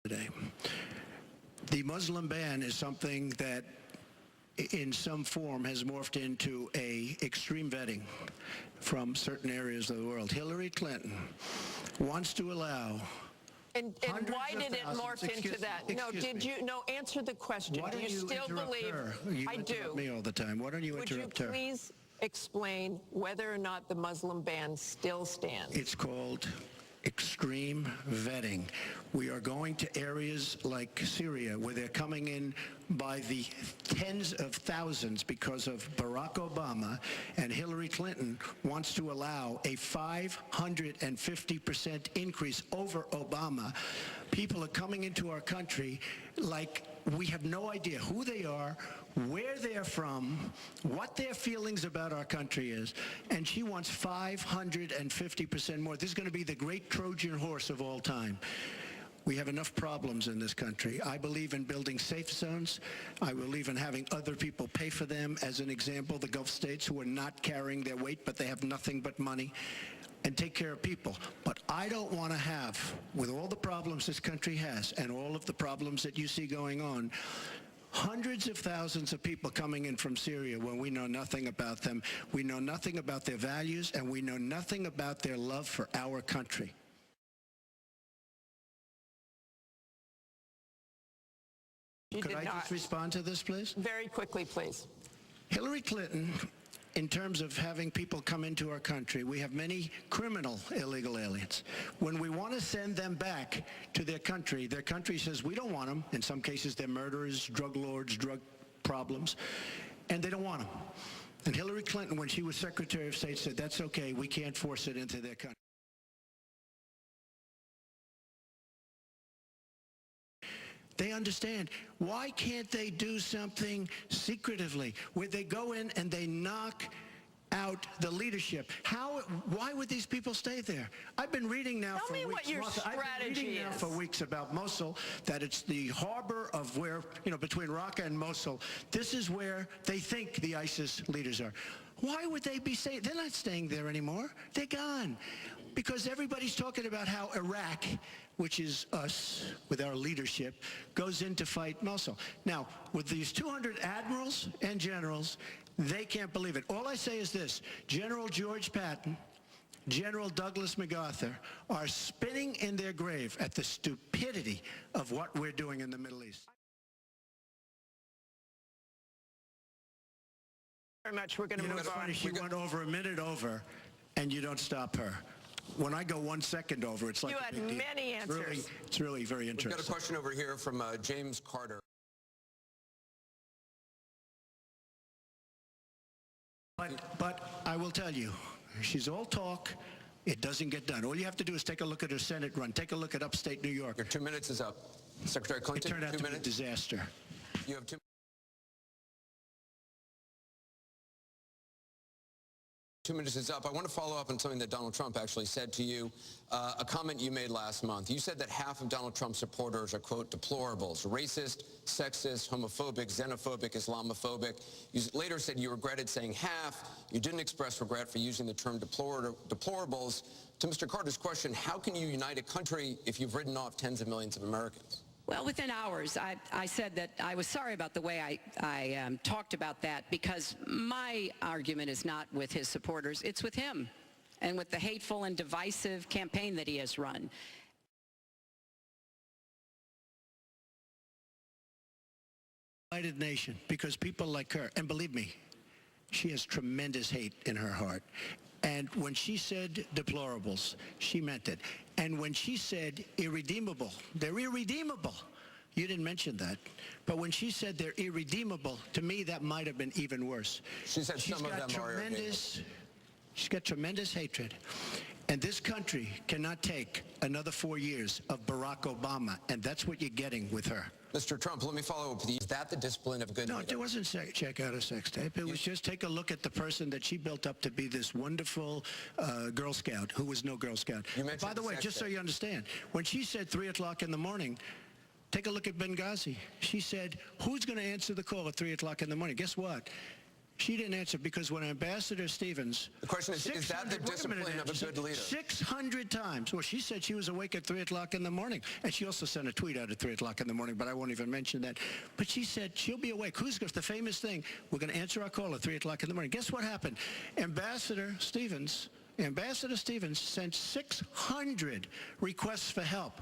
today. The Muslim ban is something that in some form has morphed into a extreme vetting from certain areas of the world. Hillary Clinton wants to allow And why did it morph into that? No, answer the question. Why Do don't you you still interrupt believe? her? You I interrupt do. me all the time. Why don't you interrupt her? Would you please explain whether or not the Muslim ban still stands? It's called extreme vetting. We are going to areas like Syria where they're coming in by the tens of thousands because of Barack Obama, and Hillary Clinton wants to allow a 550% increase over Obama. People are coming into our country like we have no idea who they are, where they're from, what their feelings about our country is, and she wants 550% more. This is going to be the great Trojan horse of all time. We have enough problems in this country. I believe in building safe zones. I believe in having other people pay for them. As an example, the Gulf states who are not carrying their weight, but they have nothing but money, and take care of people. But I don't want to have, with all the problems this country has and all of the problems that you see going on, hundreds of thousands of people coming in from Syria when we know nothing about them. We know nothing about their values, and we know nothing about their love for our country. Could I just respond to this, please? Very quickly, please. Hillary Clinton, in terms of having people come into our country, we have many criminal illegal aliens. When we want to send them back to their country says we don't want them. In some cases, they're murderers, drug lords, drug problems, and they don't want them. And Hillary Clinton, when she was Secretary of State, said that's okay, we can't force it into their country. They understand. Why can't they do something secretively where they go in and they knock out the leadership? Why would these people stay there? I've been reading now for weeks. Tell me what your strategy is. For weeks about Mosul, that it's the harbor of where, between Raqqa and Mosul. This is where they think the ISIS leaders are. Why would they be staying? They're not staying there anymore. They're gone. Because everybody's talking about how Iraq, which is us with our leadership, goes in to fight Mosul. Now, with these 200 admirals and generals, they can't believe it. All I say is this: General George Patton, General Douglas MacArthur are spinning in their grave at the stupidity of what we're doing in the Middle East. Very much. We're going to move on. She went over a minute over, and you don't stop her. When I go 1 second over, it's like you had many answers. It's really very interesting. We've got a question over here from James Carter. But I will tell you, she's all talk. It doesn't get done. All you have to do is take a look at her Senate run. Take a look at upstate New York. Your 2 minutes is up. Secretary Clinton, it turned out to be a disaster. You have 2 minutes. 2 minutes is up. I want to follow up on something that Donald Trump actually said to you, a comment you made last month. You said that half of Donald Trump's supporters are, quote, deplorables, racist, sexist, homophobic, xenophobic, Islamophobic. You later said you regretted saying half. You didn't express regret for using the term deplorables. To Mr. Carter's question, how can you unite a country if you've written off tens of millions of Americans? Well, within hours, I said that I was sorry about the way I talked about that, because my argument is not with his supporters. It's with him and with the hateful and divisive campaign that he has run. United nation, because people like her, and believe me, she has tremendous hate in her heart. And when she said deplorables, she meant it. And when she said irredeemable, they're irredeemable. You didn't mention that. But when she said they're irredeemable, to me, that might have been even worse. She said some of them are irredeemable. She's got tremendous hatred. And this country cannot take another 4 years of Barack Obama. And that's what you're getting with her. Mr. Trump, let me follow up with you. Is that the discipline of a good leader? No, it wasn't check out a sex tape. It was just take a look at the person that she built up to be this wonderful Girl Scout, who was no Girl Scout. By the way, just so you understand, when she said 3 o'clock in the morning, take a look at Benghazi. She said, who's going to answer the call at 3 o'clock in the morning? Guess what? She didn't answer because when Ambassador Stevens... The question is that the discipline of a good leader? 600 times. Well, she said she was awake at 3 o'clock in the morning. And she also sent a tweet out at 3 o'clock in the morning, but I won't even mention that. But she said she'll be awake. Who's the famous thing? We're going to answer our call at 3 o'clock in the morning. Guess what happened? Ambassador Stevens sent 600 requests for help.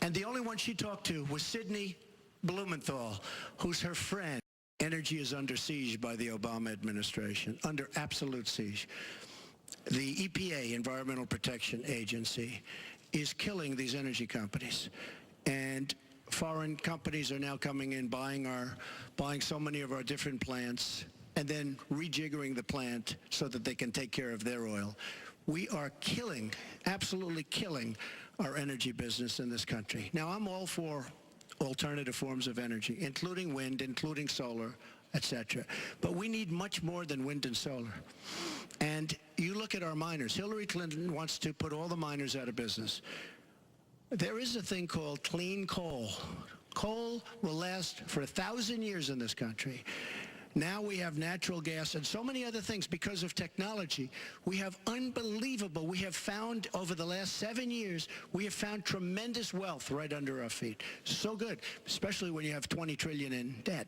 And the only one she talked to was Sidney Blumenthal, who's her friend. Energy is under siege by the Obama administration, under absolute siege. The EPA, Environmental Protection Agency, is killing these energy companies. And foreign companies are now coming in, buying so many of our different plants, and then rejiggering the plant so that they can take care of their oil. We are killing, absolutely killing, our energy business in this country. Now, I'm all for alternative forms of energy, including wind, including solar, etc. But we need much more than wind and solar. And you look at our miners. Hillary Clinton wants to put all the miners out of business. There is a thing called clean coal. Coal will last for 1,000 years in this country. Now we have natural gas and so many other things because of technology. We have we have found over the last 7 years, we have found tremendous wealth right under our feet. So good, especially when you have 20 trillion in debt.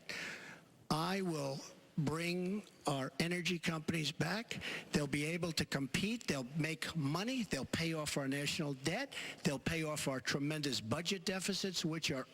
I will bring our energy companies back. They'll be able to compete. They'll make money. They'll pay off our national debt. They'll pay off our tremendous budget deficits, which are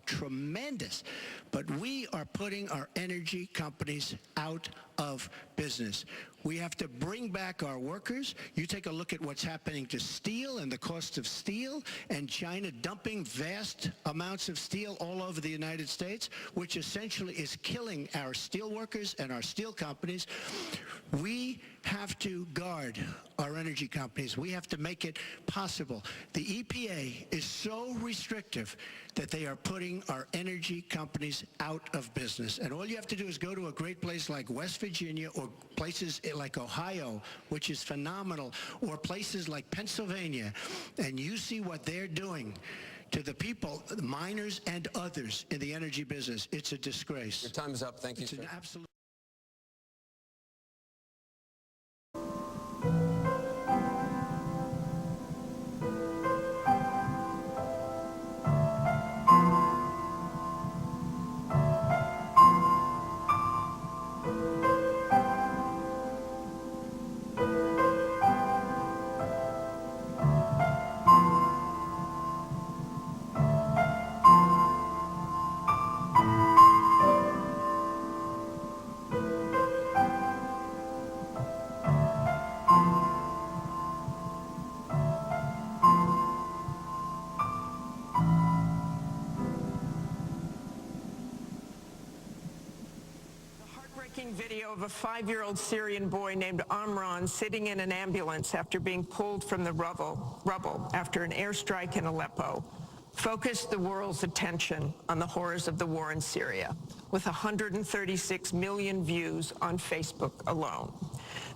tremendous, but we are putting our energy companies out of business. We have to bring back our workers. You take a look at what's happening to steel and the cost of steel, and China dumping vast amounts of steel all over the United States, which essentially is killing our steel workers and our steel companies. We have to guard our energy companies. We have to make it possible. The EPA is so restrictive that they are putting our energy companies out of business. And all you have to do is go to a great place like West Virginia or places like Ohio, which is phenomenal, or places like Pennsylvania, and you see what they're doing to the people, the miners and others in the energy business. It's a disgrace. Your time is up. Thank you, sir. It's an absolute... Video of a 5-year-old Syrian boy named Amran sitting in an ambulance after being pulled from the rubble after an airstrike in Aleppo focused the world's attention on the horrors of the war in Syria, with 136 million views on Facebook alone.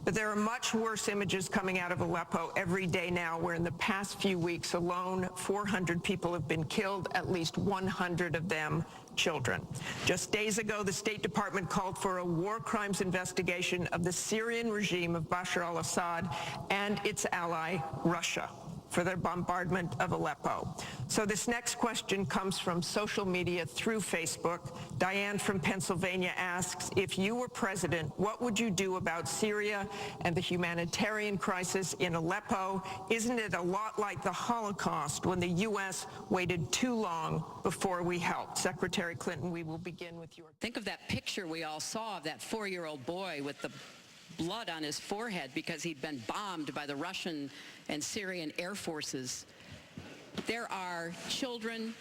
But there are much worse images coming out of Aleppo every day now, where in the past few weeks alone, 400 people have been killed, at least 100 of them children. Just days ago, the State Department called for a war crimes investigation of the Syrian regime of Bashar al-Assad and its ally, Russia, for their bombardment of Aleppo. So this next question comes from social media through Facebook. Diane from Pennsylvania asks, if you were president, what would you do about Syria and the humanitarian crisis in Aleppo? Isn't it a lot like the Holocaust when the U.S. waited too long before we helped? Secretary Clinton, we will begin with your... Think of that picture we all saw of that 4-year-old boy with the blood on his forehead because he'd been bombed by the Russian and Syrian air forces. There are children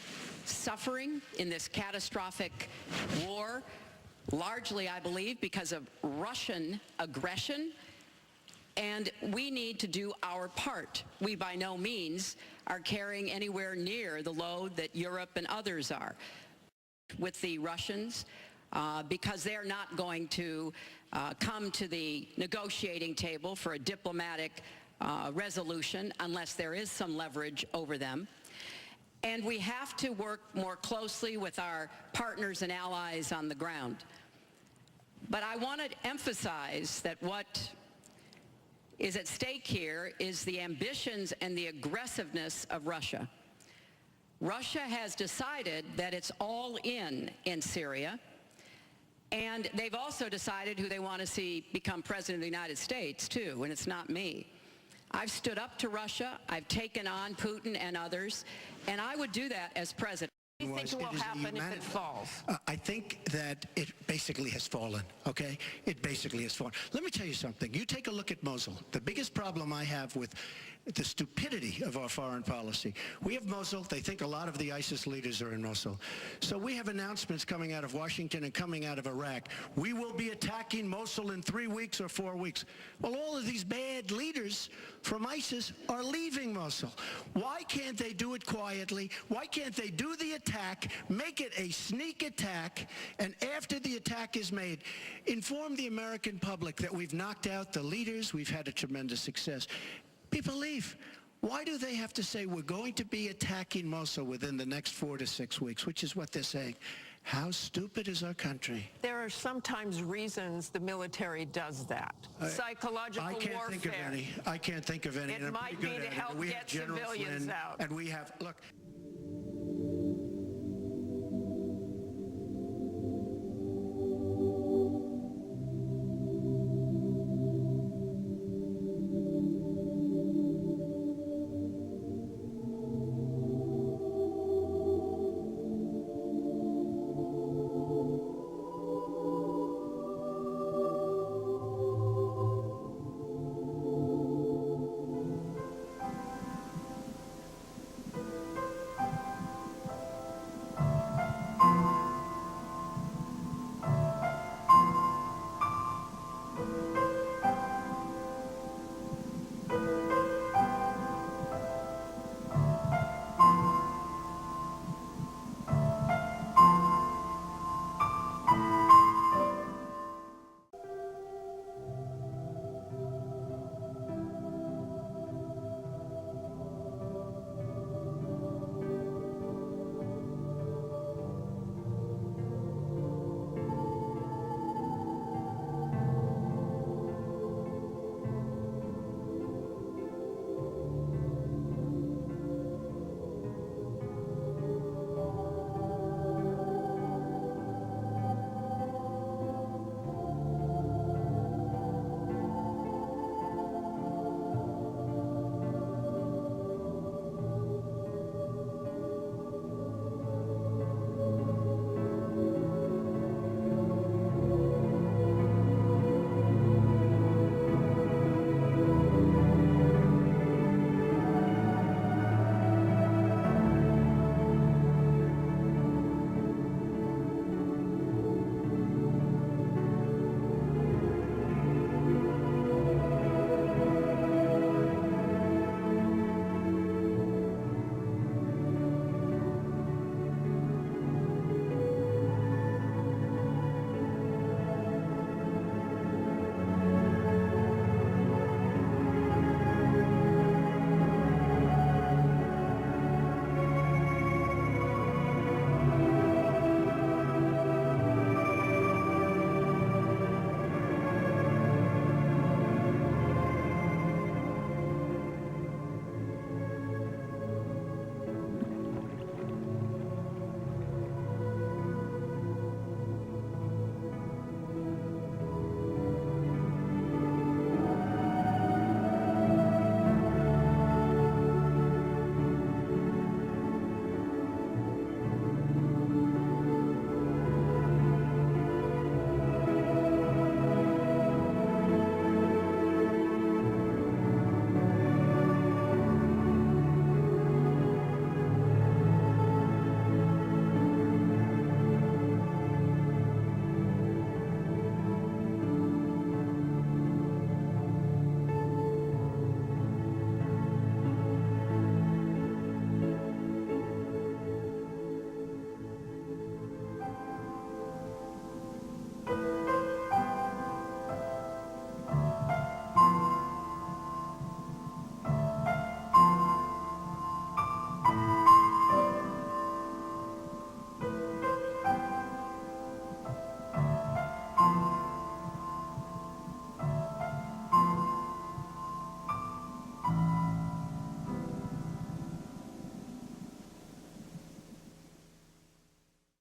suffering in this catastrophic war, largely, I believe, because of Russian aggression, and we need to do our part. We by no means are carrying anywhere near the load that Europe and others are with the Russians, because they're not going to come to the negotiating table for a diplomatic resolution unless there is some leverage over them. And we have to work more closely with our partners and allies on the ground. But I want to emphasize that what is at stake here is the ambitions and the aggressiveness of Russia. Russia has decided that it's all in Syria, and they've also decided who they want to see become president of the United States, too, and it's not me. I've stood up to Russia, I've taken on Putin and others, and I would do that as president. What do you think will happen if it falls? I think that it basically has fallen, okay? It basically has fallen. Let me tell you something. You take a look at Mosul. The biggest problem I have with the stupidity of our foreign policy. We have Mosul. They think a lot of the ISIS leaders are in Mosul. So we have announcements coming out of Washington and coming out of Iraq. We will be attacking Mosul in 3 weeks or 4 weeks. Well, all of these bad leaders from ISIS are leaving Mosul. Why can't they do it quietly? Why can't they do the attack, make it a sneak attack, and after the attack is made, inform the American public that we've knocked out the leaders, we've had a tremendous success. People leave. Why do they have to say we're going to be attacking Mosul within the next 4 to 6 weeks, which is what they're saying? How stupid is our country? There are sometimes reasons the military does that. Psychological warfare. Think of any. I can't think of any. It might be to help get civilians out. And we have, look,